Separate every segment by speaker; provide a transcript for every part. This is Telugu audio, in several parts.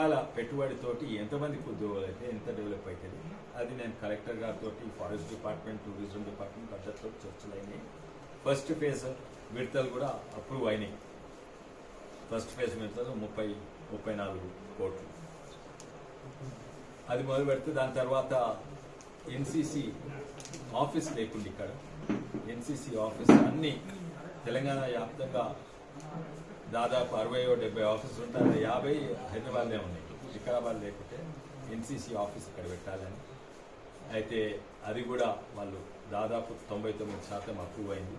Speaker 1: రూపాయల పెట్టుబడితోటి ఎంతమందికి ఉద్యోగాలు అయితే ఎంత డెవలప్ అవుతుంది అది నేను కలెక్టర్ గారితో ఫారెస్ట్ డిపార్ట్మెంట్ టూరిజం డిపార్ట్మెంట్ పద్ధతితో చర్చలు అయినాయి. ఫస్ట్ ఫేజ్ విడతలు కూడా అప్రూవ్ అయినాయి. ఫస్ట్ ఫేజ్ విడతలు 34 కోట్లు అది మొదలు పెడితే దాని తర్వాత ఎన్సీసీ ఆఫీస్ లేకుండా ఇక్కడ ఎన్సీసీ ఆఫీస్ అన్ని తెలంగాణ వ్యాప్తంగా దాదాపు 60-70 ఆఫీసులు ఉంటాయి. 50 హైదరాబాద్లో ఉన్నాయి. వికారాబాద్ లేకుంటే ఎన్సీసీ ఆఫీస్ ఇక్కడ పెట్టాలని అయితే అది కూడా వాళ్ళు దాదాపు 99% అప్రూవ్ అయింది.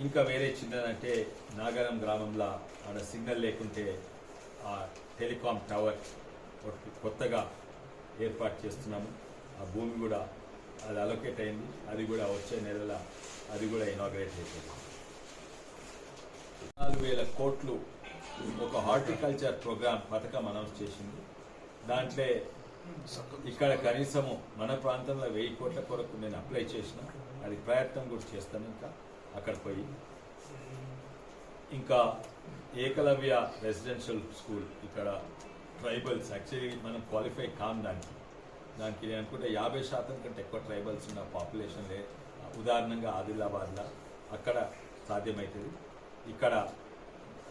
Speaker 1: ఇంకా వేరే చిన్నదంటే నాగరం గ్రామంలో ఆడ సిగ్నల్ లేకుంటే ఆ టెలికాం టవర్ కొత్తగా ఏర్పాటు చేస్తున్నాము. ఆ భూమి కూడా అది అలొకేట్ అయింది. అది కూడా వచ్చే నెలల అది కూడా ఇనాగ్రేట్ అయిపోయింది. 4,000 కోట్లు ఒక హార్టికల్చర్ ప్రోగ్రామ్ పథకం అనౌన్స్ చేసింది. దాంట్లో ఇక్కడ కనీసము మన ప్రాంతంలో 1000 కోట్ల కొరకు నేను అప్లై చేసిన అది ప్రయత్నం కూడా చేస్తాను. ఇంకా అక్కడ పోయి ఇంకా ఏకలవ్య రెసిడెన్షియల్ స్కూల్ ఇక్కడ ట్రైబల్స్ యాక్చువల్లీ మనం క్వాలిఫై కాం దానికి నేను అనుకుంటే 50% కంటే ఎక్కువ ట్రైబల్స్ ఉన్న పాపులేషన్ ఉదాహరణంగా ఆదిలాబాద్లో అక్కడ సాధ్యమవుతుంది. ఇక్కడ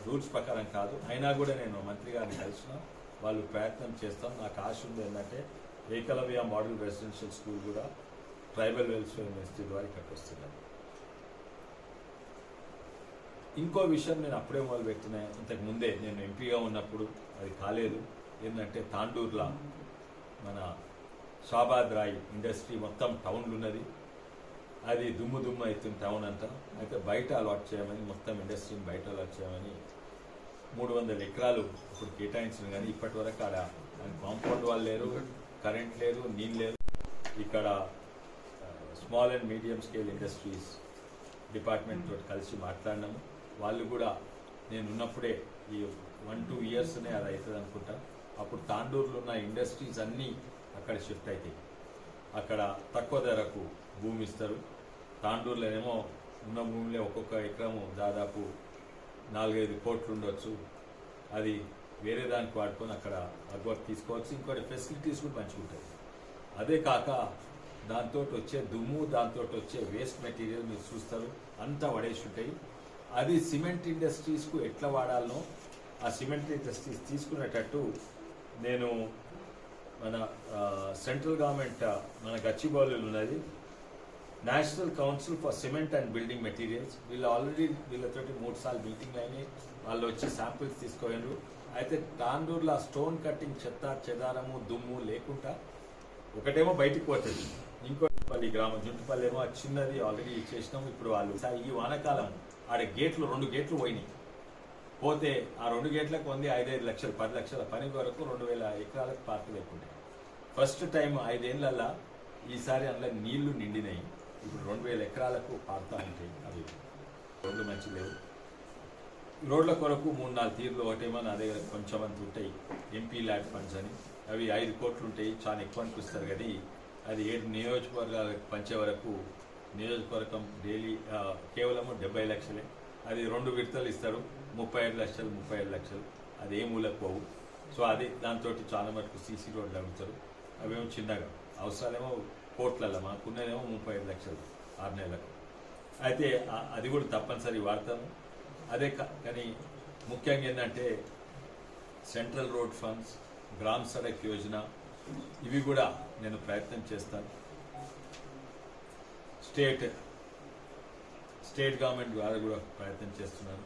Speaker 1: రూల్స్ ప్రకారం కాదు. అయినా కూడా నేను మంత్రి గారిని కలిసిన వాళ్ళు ప్రయత్నం చేస్తాం. నాకు ఆశ ఉంది ఏంటంటే ఏకలవ్య మోడల్ రెసిడెన్షియల్ స్కూల్ కూడా ట్రైబల్ వెల్ఫేర్ మినిస్ట్రీ ద్వారా ఇక్కడికి వస్తున్నాను. ఇంకో విషయం నేను అప్పుడే మొదలుపెట్టిన ఇంతకు ముందే నేను ఎంపీగా ఉన్నప్పుడు అది కాలేదు. ఏంటంటే తాండూర్లో మన షాబాద్ రాయ్ ఇండస్ట్రీ మొత్తం టౌన్లు ఉన్నది. అది దుమ్ము అవుతుంది టౌన్ అంతా. అయితే బయట అలాట్ చేయమని మొత్తం ఇండస్ట్రీని బయట అలాట్ చేయమని 300 ఎకరాలు ఇప్పుడు కేటాయించిన కానీ ఇప్పటి వరకు ఆడ కాంపౌండ్ వాళ్ళు లేరు, కరెంట్ లేదు, నీళ్ళు లేదు. ఇక్కడ small and medium scale industries department తోటి కలిసి మాట్లాడినాము. వాళ్ళు కూడా నేను ఉన్నప్పుడే ఈ 1-2 ఇయర్స్నే అది అవుతుంది అనుకుంటా. అప్పుడు తాండూరులో ఉన్న ఇండస్ట్రీస్ అన్నీ అక్కడ షిఫ్ట్ అవుతాయి. అక్కడ తక్కువ ధరకు భూమి ఇస్తారు. తాండూరులోనేమో ఉన్న భూమిలో ఒక్కొక్క ఎకరము దాదాపు 4-5 కోట్లు ఉండొచ్చు. అది వేరే దానికి వాడుకొని అక్కడ అగ్వర్ తీసుకోవచ్చు. ఇంకోటి ఫెసిలిటీస్ కూడా పంచుకుంటాయి. అదే కాక దాంతో వచ్చే దుమ్ము, దాంతో వచ్చే వేస్ట్ మెటీరియల్ మీరు చూస్తారు అంతా పడేసి ఉంటాయి. అది సిమెంట్ ఇండస్ట్రీస్కు ఎట్లా వాడాలనో ఆ సిమెంట్ ఇండస్ట్రీస్ తీసుకునేటట్టు నేను మన సెంట్రల్ గవర్నమెంట్ మన గచ్చిబౌలిలో ఉన్నది national council for cement and building materials. వీళ్ళు ఆల్రెడీ వీళ్ళతోటి 3 సార్లు మీటింగ్ అయినాయి. వాళ్ళు వచ్చి శాంపిల్స్ తీసుకోవారు. అయితే తాండూరులో స్టోన్ కట్టింగ్ చెత్త చెదారము దుమ్ము లేకుండా ఒకటేమో బయటికి పోతుంది. ఇంకోటి గ్రామం జుంటుపల్లి ఏమో చిన్నది ఆల్రెడీ చేసినాము. ఇప్పుడు వాళ్ళు ఈ వానాకాలం ఆడ గేట్లు 2 గేట్లు పోయినాయి. పోతే ఆ 2 గేట్లకు ఉంది 5-5 లక్షలు 10 లక్షల పని వరకు 2,000 ఎకరాలకు పార్కు లేకుండా ఫస్ట్ టైం 5 ఏళ్ళల్లో ఈసారి అందులో నీళ్లు నిండినాయి. ఇప్పుడు 2,000 ఎకరాలకు పారుతా ఉంటాయి. అవి రోడ్లు మంచి లేవు. రోడ్ల కొరకు 3-4 తీర్లు ఒకటేమో నా దగ్గర కొంచెం అంత ఉంటాయి. ఎంపీ ల్యాడ్ ఫండ్స్ అని అవి 5 కోట్లు ఉంటాయి. చాలా ఎక్కువ అనిపిస్తారు కానీ అది 7 నియోజకవర్గాలకు పంచే వరకు నియోజకవర్గం డైలీ కేవలం 70 లక్షలే. అది 2 విడతలు ఇస్తారు. 35 లక్షలు అది ఏ మూలకు పోవు. సో అది దాంతో చాలా మటుకు సీసీ రోడ్లు అడుగుతారు. అవేమో చిన్నగా అవసరాలేమో కోట్లలో, మాకున్నదేమో 35 లక్షలు 6 నెలలకు. అయితే అది కూడా తప్పనిసరి వాడతాము. అదే కానీ ముఖ్యంగా ఏంటంటే central road funds, gram Sadak Yojana ఇవి కూడా నేను ప్రయత్నం చేస్తాను. స్టేట్ గవర్నమెంట్ ద్వారా కూడా ప్రయత్నం చేస్తున్నాను.